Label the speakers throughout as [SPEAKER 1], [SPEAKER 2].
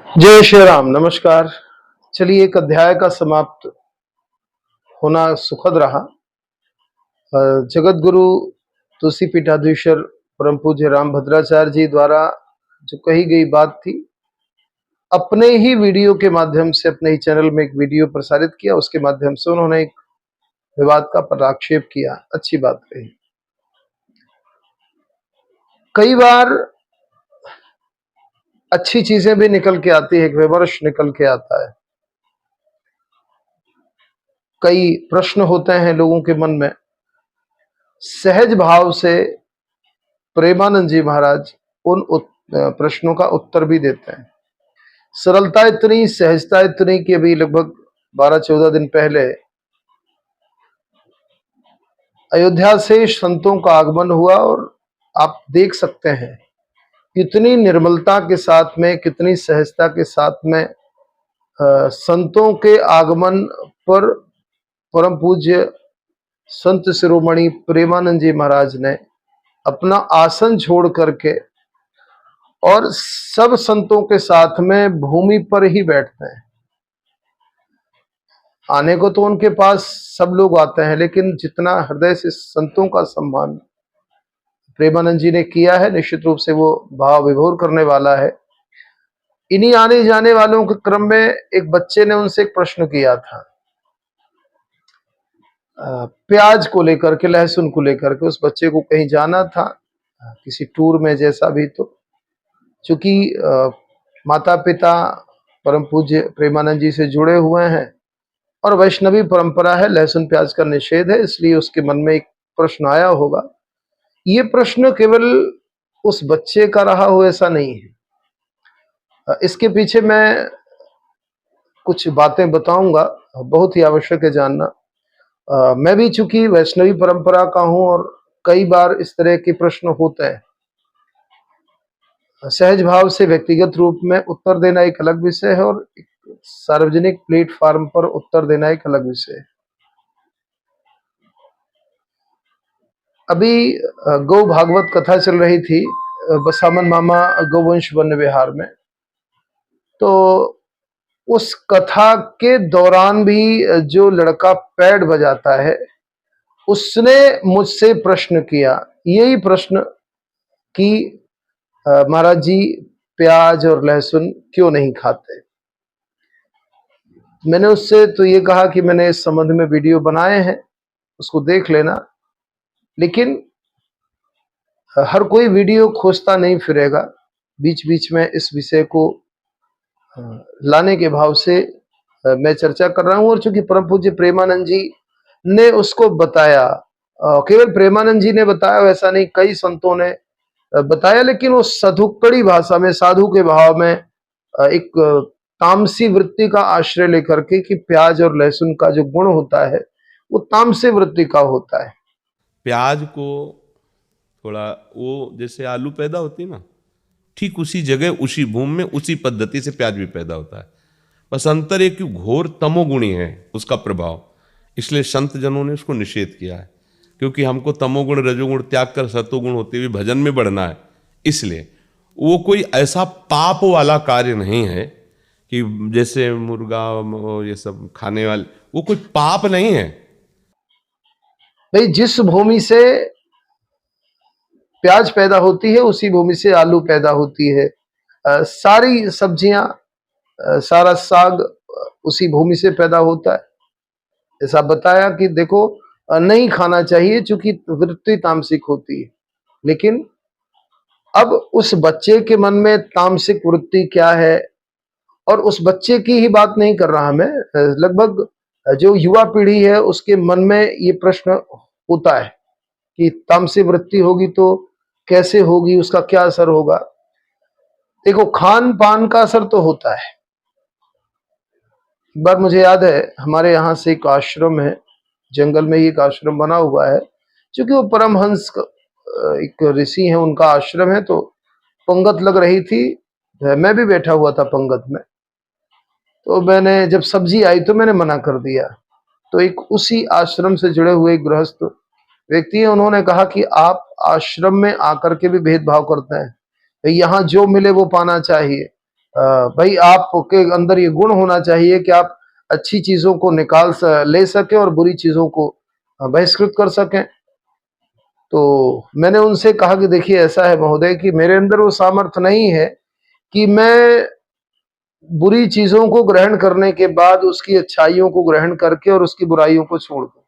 [SPEAKER 1] जय श्री राम। नमस्कार। चलिए, एक अध्याय का समाप्त होना सुखद रहा। जगत गुरु तुलसी पीठाधीश्वर परम पूज्य राम भद्राचार्य जी द्वारा जो कही गई बात थी, अपने ही वीडियो के माध्यम से, अपने ही चैनल में एक वीडियो प्रसारित किया, उसके माध्यम से उन्होंने एक विवाद का पटाक्षेप किया। अच्छी बात कही। कई बार अच्छी चीजें भी निकल के आती है, एक विमर्श निकल के आता है। कई प्रश्न होते हैं लोगों के मन में, सहज भाव से प्रेमानंद जी महाराज उन प्रश्नों का उत्तर भी देते हैं। सरलता इतनी, सहजता इतनी कि अभी लगभग 12-14 दिन पहले अयोध्या से संतों का आगमन हुआ और आप देख सकते हैं कितनी निर्मलता के साथ में, कितनी सहजता के साथ में संतों के आगमन पर परम पूज्य संत शिरोमणि प्रेमानंद जी महाराज ने अपना आसन छोड़ करके और सब संतों के साथ में भूमि पर ही बैठते हैं। आने को तो उनके पास सब लोग आते हैं, लेकिन जितना हृदय से संतों का सम्मान प्रेमानंद जी ने किया है, निश्चित रूप से वो भाव विभोर करने वाला है। इन्हीं आने जाने वालों के क्रम में एक बच्चे ने उनसे एक प्रश्न किया था, प्याज को लेकर के, लहसुन को लेकर के। उस बच्चे को कहीं जाना था, किसी टूर में जैसा भी। तो चूंकि माता पिता परम पूज्य प्रेमानंद जी से जुड़े हुए हैं और वैष्णवी परंपरा है, लहसुन प्याज का निषेध है, इसलिए उसके मन में एक प्रश्न आया होगा। ये प्रश्न केवल उस बच्चे का रहा हो ऐसा नहीं है। इसके पीछे मैं कुछ बातें बताऊंगा, बहुत ही आवश्यक है जानना। मैं भी चूंकि वैष्णवी परंपरा का हूं और कई बार इस तरह के प्रश्न होते हैं। सहज भाव से व्यक्तिगत रूप में उत्तर देना एक अलग विषय है और सार्वजनिक प्लेटफॉर्म पर उत्तर देना एक अलग विषय है। अभी गौ भागवत कथा चल रही थी बसामन मामा गौवंश वन विहार में। तो उस कथा के दौरान भी जो लड़का पैड बजाता है, उसने मुझसे प्रश्न किया, यही प्रश्न कि महाराज जी प्याज और लहसुन क्यों नहीं खाते। मैंने उससे तो ये कहा कि मैंने इस संबंध में वीडियो बनाए हैं, उसको देख लेना। लेकिन हर कोई वीडियो खोजता नहीं फिरेगा, बीच बीच में इस विषय को लाने के भाव से मैं चर्चा कर रहा हूं। और चूंकि परम पूज्य प्रेमानंद जी ने उसको बताया, केवल प्रेमानंद जी ने बताया वैसा नहीं, कई संतों ने बताया, लेकिन वो सधुक्कड़ी भाषा में, साधु के भाव में, एक तामसी वृत्ति का आश्रय लेकर के कि प्याज और लहसुन का जो गुण होता है वो तामसी वृत्ति का होता है।
[SPEAKER 2] प्याज को थोड़ा, वो जैसे आलू पैदा होती है ना, ठीक उसी जगह, उसी भूमि में, उसी पद्धति से प्याज भी पैदा होता है। बस अंतर एक घोर तमोगुणी है उसका प्रभाव, इसलिए संत जनों ने उसको निषेध किया है। क्योंकि हमको तमोगुण रजोगुण त्याग कर सतोगुण होते हुए भजन में बढ़ना है, इसलिए वो कोई ऐसा पाप वाला कार्य नहीं है कि जैसे मुर्गा ये सब खाने वाले, वो कोई पाप नहीं है
[SPEAKER 1] भाई। जिस भूमि से प्याज पैदा होती है उसी भूमि से आलू पैदा होती है। सारी सब्जियां, सारा साग उसी भूमि से पैदा होता है। ऐसा बताया कि देखो, नहीं खाना चाहिए चूंकि वृत्ति तामसिक होती है। लेकिन अब उस बच्चे के मन में तामसिक वृत्ति क्या है, और उस बच्चे की ही बात नहीं कर रहा मैं, लगभग जो युवा पीढ़ी है उसके मन में ये प्रश्न होता है कि तामसिक वृत्ति होगी तो कैसे होगी, उसका क्या असर होगा। देखो, खान पान का असर तो होता है। एक बार मुझे याद है, हमारे यहाँ से एक आश्रम है, जंगल में ही एक आश्रम बना हुआ है। क्योंकि वो परमहंस एक ऋषि है, उनका आश्रम है। तो पंगत लग रही थी, मैं भी बैठा हुआ था पंगत में। तो मैंने, जब सब्जी आई तो मैंने मना कर दिया। तो एक उसी आश्रम से जुड़े हुए एक गृहस्थ व्यक्ति है, उन्होंने कहा कि आप आश्रम में आकर के भी भेदभाव करते हैं, यहाँ जो मिले वो पाना चाहिए। भाई आपके अंदर ये गुण होना चाहिए कि आप अच्छी चीजों को ले सकें और बुरी चीजों को बहिष्कृत कर सकें। तो मैंने उनसे कहा कि देखिए ऐसा है महोदय कि मेरे अंदर वो सामर्थ्य नहीं है कि मैं बुरी चीजों को ग्रहण करने के बाद उसकी अच्छाइयों को ग्रहण करके और उसकी बुराइयों को छोड़ दूं।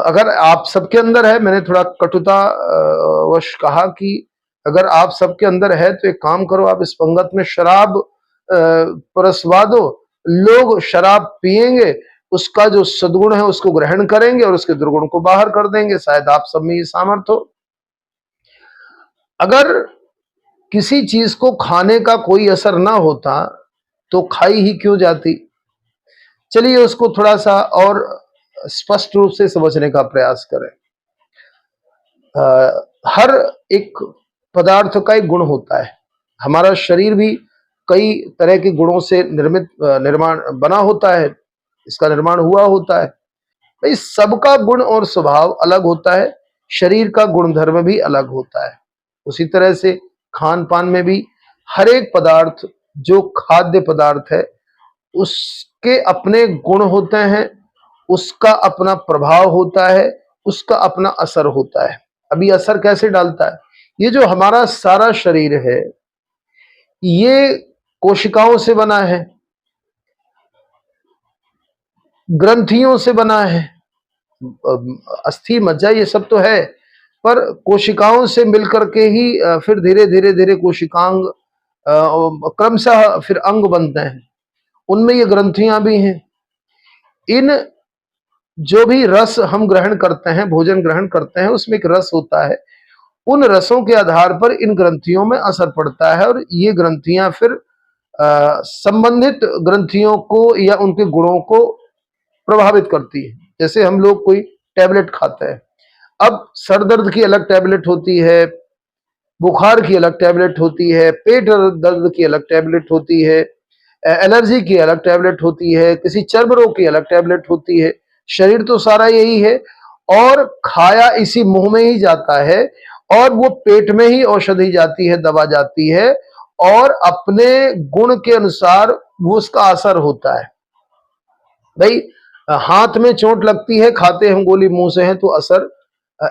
[SPEAKER 1] अगर आप सबके अंदर है, मैंने थोड़ा कटुता वश कहा कि अगर आप सबके अंदर है तो एक काम करो, आप इस पंगत में शराब परसवा दो, लोग शराब पिएंगे, उसका जो सद्गुण है उसको ग्रहण करेंगे और उसके दुर्गुण को बाहर कर देंगे। शायद आप सब में ये सामर्थ्य हो। अगर किसी चीज को खाने का कोई असर ना होता तो खाई ही क्यों जाती। चलिए उसको थोड़ा सा और स्पष्ट रूप से समझने का प्रयास करें। हर एक पदार्थ का एक गुण होता है। हमारा शरीर भी कई तरह के गुणों से निर्माण बना होता है, इसका निर्माण हुआ होता है। भाई सबका गुण और स्वभाव अलग होता है, शरीर का गुणधर्म भी अलग होता है। उसी तरह से खान पान में भी हर एक पदार्थ जो खाद्य पदार्थ है उसके अपने गुण होते हैं, उसका अपना प्रभाव होता है, उसका अपना असर होता है। अभी असर कैसे डालता है? ये जो हमारा सारा शरीर है ये कोशिकाओं से बना है, ग्रंथियों से बना है, अस्थि मज्जा ये सब तो है, पर कोशिकाओं से मिलकर के ही फिर धीरे धीरे धीरे कोशिकांग क्रमशः फिर अंग बनते हैं, उनमें ये ग्रंथियां भी हैं। इन जो भी रस हम ग्रहण करते हैं, भोजन ग्रहण करते हैं, उसमें एक रस होता है। उन रसों के आधार पर इन ग्रंथियों में असर पड़ता है और ये ग्रंथियां फिर संबंधित ग्रंथियों को या उनके गुणों को प्रभावित करती है। जैसे हम लोग कोई टैबलेट खाते हैं, अब सर दर्द की अलग टैबलेट होती है, बुखार की अलग टैबलेट होती है, पेट दर्द की अलग टैबलेट होती है, एलर्जी की अलग टैबलेट होती है, किसी चर्म रोग की अलग टैबलेट होती है। शरीर तो सारा यही है और खाया इसी मुंह में ही जाता है और वो पेट में ही औषधि जाती है, दवा जाती है और अपने गुण के अनुसार वो उसका असर होता है। भाई हाथ में चोट लगती है, खाते हम गोली मुंह से हैं तो असर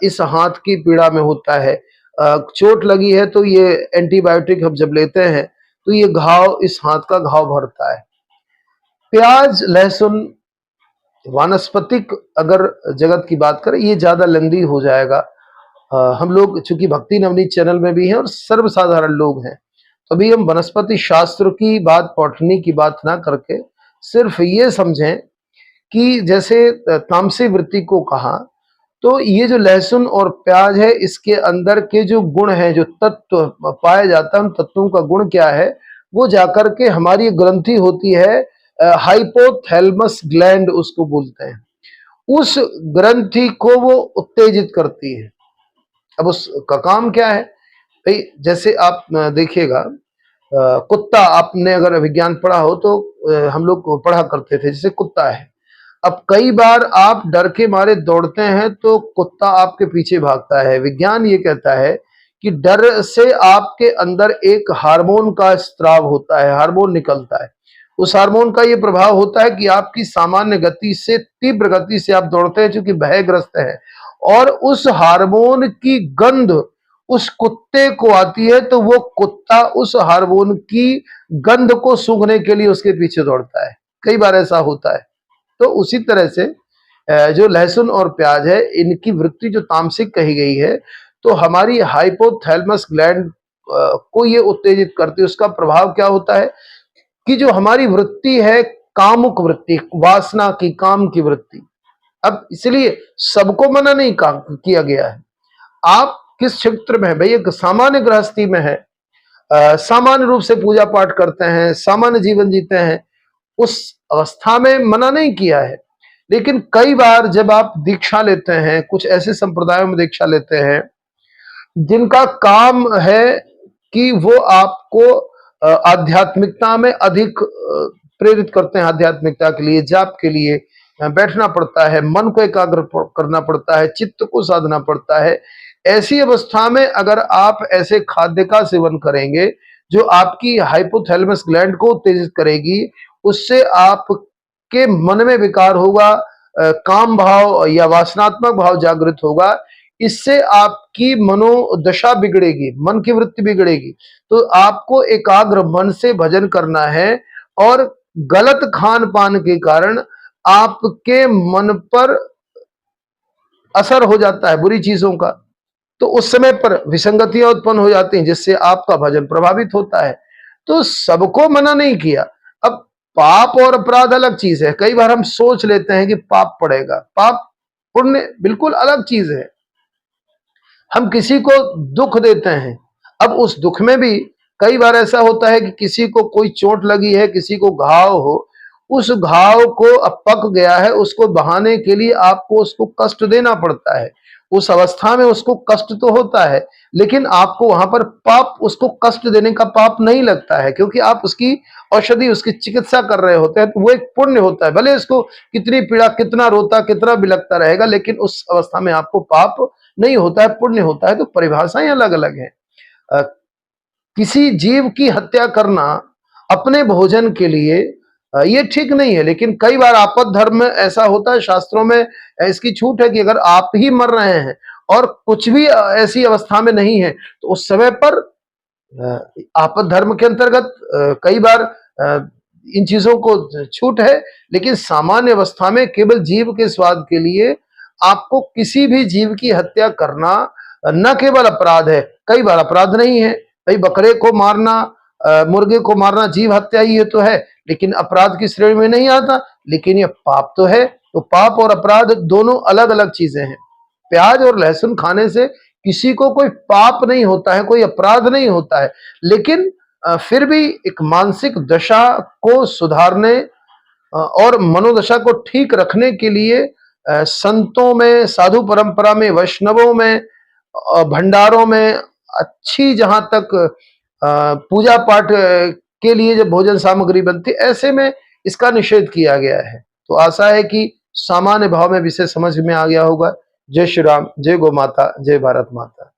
[SPEAKER 1] इस हाथ की पीड़ा में होता है। चोट लगी है तो ये एंटीबायोटिक हम जब लेते हैं तो ये घाव, इस हाथ का घाव भरता है। प्याज, लहसुन, वानस्पतिक अगर जगत की बात करें ये ज्यादा लंबी हो जाएगा। हम लोग चूंकि भक्ति नवनीत चैनल में भी हैं और सर्वसाधारण लोग हैं, तो अभी हम वनस्पति शास्त्र की बात, बॉटनी की बात ना करके सिर्फ ये समझें कि जैसे तामसी वृत्ति को कहा, तो ये जो लहसुन और प्याज है इसके अंदर के जो गुण हैं, जो तत्व पाया जाता है, उन तत्वों का गुण क्या है, वो जाकर के हमारी ग्रंथि होती है, हाइपोथैलेमस ग्लैंड उसको बोलते हैं, उस ग्रंथि को वो उत्तेजित करती है। अब उसका काम क्या है भाई? जैसे आप देखिएगा, कुत्ता, आपने अगर विज्ञान पढ़ा हो तो हम लोग पढ़ा करते थे, जैसे कुत्ता है, अब कई बार आप डर के मारे दौड़ते हैं तो कुत्ता आपके पीछे भागता है। विज्ञान ये कहता है कि डर से आपके अंदर एक हार्मोन का स्त्राव होता है, हार्मोन निकलता है। उस हार्मोन का ये प्रभाव होता है कि आपकी सामान्य गति से तीव्र गति से आप दौड़ते हैं क्योंकि भयग्रस्त है, और उस हार्मोन की गंध उस कुत्ते को आती है तो वो कुत्ता उस हार्मोन की गंध को सूंघने के लिए उसके पीछे दौड़ता है। कई बार ऐसा होता है। तो उसी तरह से जो लहसुन और प्याज है इनकी वृत्ति जो तामसिक कही गई है, तो हमारी हाइपोथैलेमस ग्लैंड को ये उत्तेजित करती है। उसका प्रभाव क्या होता है कि जो हमारी वृत्ति है, कामुक वृत्ति, वासना की, काम की वृत्ति, अब इसलिए सबको मना नहीं किया गया है। आप किस क्षेत्र में है भाई? एक सामान्य गृहस्थी में है, सामान्य रूप से पूजा पाठ करते हैं, सामान्य जीवन जीते हैं, उस अवस्था में मना नहीं किया है। लेकिन कई बार जब आप दीक्षा लेते हैं, कुछ ऐसे संप्रदायों में दीक्षा लेते हैं जिनका काम है कि वो आपको आध्यात्मिकता में अधिक प्रेरित करते हैं, आध्यात्मिकता के लिए, जाप के लिए बैठना पड़ता है, मन को एकाग्र करना पड़ता है, चित्त को साधना पड़ता है। ऐसी अवस्था में अगर आप ऐसे खाद्य का सेवन करेंगे जो आपकी हाइपोथैलेमस ग्लैंड को उत्तेजित करेगी, उससे आपके मन में विकार होगा, काम भाव या वासनात्मक भाव जागृत होगा। इससे आपकी मनोदशा बिगड़ेगी, मन की वृत्ति बिगड़ेगी। तो आपको एकाग्र मन से भजन करना है, और गलत खान पान के कारण आपके मन पर असर हो जाता है बुरी चीजों का, तो उस समय पर विसंगतियां उत्पन्न हो जाती हैं, जिससे आपका भजन प्रभावित होता है। तो सबको मना नहीं किया। अब पाप और अपराध अलग चीज है। कई बार हम सोच लेते हैं कि पाप पड़ेगा, पाप पुण्य बिल्कुल अलग चीज है। हम किसी को दुख देते हैं, अब उस दुख में भी कई बार ऐसा होता है कि किसी को कोई चोट लगी है, किसी को घाव हो, उस घाव को अब पक गया है, उसको बहाने के लिए आपको उसको कष्ट देना पड़ता है। उस अवस्था में उसको कष्ट तो होता है, लेकिन आपको वहां पर पाप, उसको कष्ट देने का पाप नहीं लगता है, क्योंकि आप उसकी औषधि, उसकी चिकित्सा कर रहे होते हैं। तो वो एक पुण्य होता है। भले इसको कितनी पीड़ा, कितना रोता, कितना बिलखता रहेगा, लेकिन उस अवस्था में आपको पाप नहीं होता है, पुण्य होता है। तो परिभाषाएं अलग अलग हैं। किसी जीव की हत्या करना अपने भोजन के लिए ये ठीक नहीं है, लेकिन कई बार आपद धर्म में ऐसा होता है, शास्त्रों में इसकी छूट है कि अगर आप ही मर रहे हैं और कुछ भी ऐसी अवस्था में नहीं है, तो उस समय पर आपद धर्म के अंतर्गत कई बार इन चीजों को छूट है। लेकिन सामान्य अवस्था में केवल जीव के स्वाद के लिए आपको किसी भी जीव की हत्या करना न केवल अपराध है, कई बार अपराध नहीं है। भाई बकरे को मारना, मुर्गे को मारना जीव हत्या ही ये तो है, लेकिन अपराध की श्रेणी में नहीं आता। लेकिन ये पाप तो है। तो पाप और अपराध दोनों अलग अलग चीजें हैं। प्याज और लहसुन खाने से किसी को कोई पाप नहीं होता है, कोई अपराध नहीं होता है, लेकिन फिर भी एक मानसिक दशा को सुधारने और मनोदशा को ठीक रखने के लिए संतों में, साधु परंपरा में, वैष्णवों में, भंडारों में, अच्छी जहां तक पूजा पाठ के लिए जब भोजन सामग्री बनती, ऐसे में इसका निषेध किया गया है। तो आशा है कि सामान्य भाव में विषय समझ में आ गया होगा। जय श्री राम, जय गौ माता, जय भारत माता।